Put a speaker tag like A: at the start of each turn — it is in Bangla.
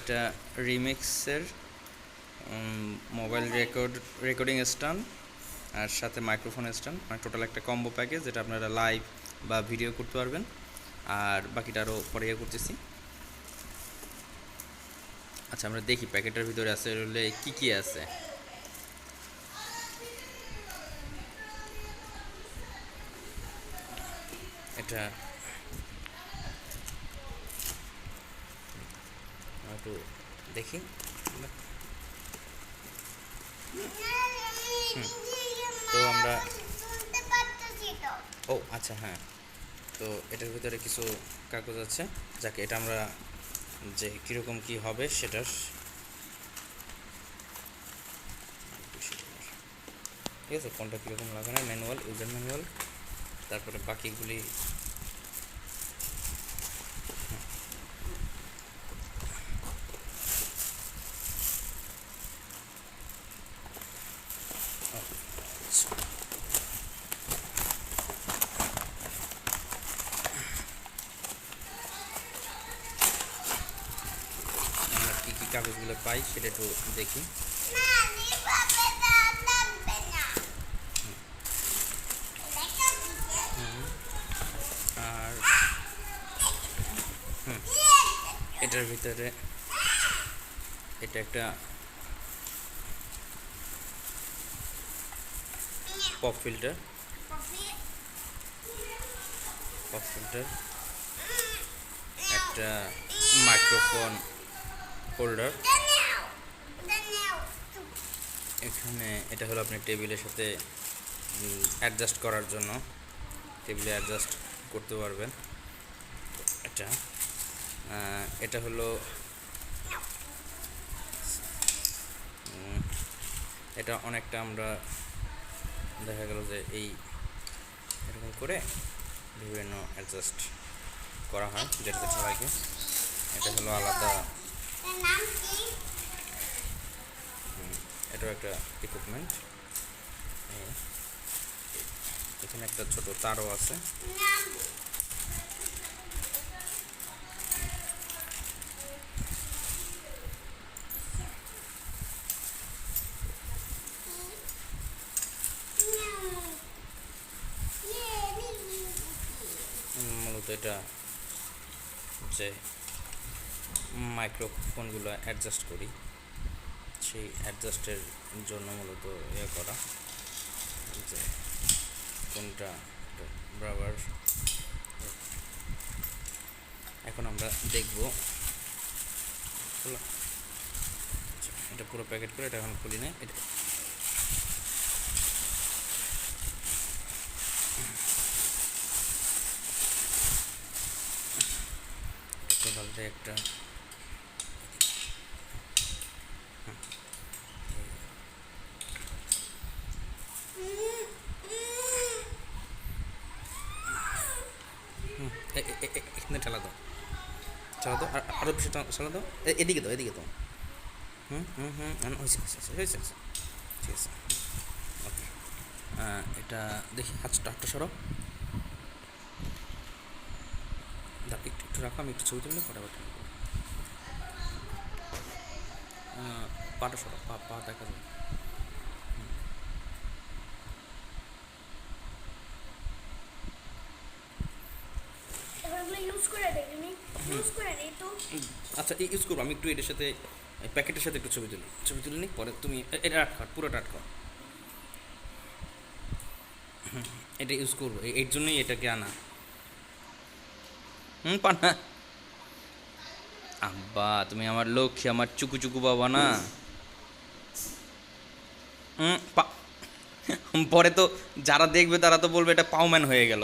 A: এটা রিমিক্সের মোবাইল রেকর্ডিং স্ট্যান্ড আর সাথে মাইক্রোফোন স্ট্যান্ড, মানে টোটাল একটা কম্বো প্যাকেজ যেটা আপনারা লাইভ বা ভিডিও করতে পারবেন। আর বাকিটা আরও পরে করতেছি। আচ্ছা, আমরা দেখি প্যাকেটের ভিতরে আছে হলে কি কি আছে। এটা একটু দেখি। তো আমরা ও আচ্ছা হ্যাঁ, তো এটার ভিতরে কিছু কাগজ আছে, যাকে এটা আমরা যে কীরকম কি হবে সেটার ঠিক আছে, কোনটা কীরকম লাগানো, ম্যানুয়াল, ইউজার ম্যানুয়াল, তারপরে বাকিগুলি আমরা কী কী কাগজগুলো পাই সেটা একটু দেখি। আর এটার ভিতরে এটা একটা পপ ফিল্টার, একটা মাইক্রোফোন হোল্ডার, এখানে এটা হলো আপনি টেবিলের সাথে অ্যাডজাস্ট করার জন্য, টেবিলে অ্যাডজাস্ট করতে পারবেন। এটা হলো এটা অনেকটা আমরা দেখা গেল যে এই এরকম করে বিভিন্ন অ্যাডজাস্ট করা হয় যেটাতে সবাইকে। এটা হলো আলাদা, এটাও একটা ইকুইপমেন্ট। এখানে একটা ছোট তারও আছে। মূলত এটা যে মাইক্রোফোনগুলো অ্যাডজাস্ট করি সেই অ্যাডজাস্টের জন্য মূলত ইয়ে করা, যে কোনটা বরাবর। এখন আমরা দেখব এটা পুরো প্যাকেট করে, এটা এখন খুলি না। এটা টোটালটা একটা এখানে ঠেলা দাও, আরো বেশি ঠেলা দাও, এদিকে দাও, এদিকে দাও। হয়েছে হয়েছে, ঠিক আছে, ওকে। এটা দেখি, হাতটা সরো, একটু রাখো, আমি একটু ছবি তুললে পরে আবার পাটা সরো, পা দেখা যায়। আচ্ছা, ইউজ করবো আমি একটু, এটার সাথে প্যাকেটের সাথে একটু ছবি তুলে নিই, পরে তুমি এটা আটকা, পুরোটা আটকা। এটা ইউজ করবো, এর জন্যই এটাকে আনা। পানা আব্বা, তুমি আমার লক্ষ্মী, আমার চুকু বাবা না। পরে তো যারা দেখবে তারা তো বলবে এটা পাওম্যান হয়ে গেল।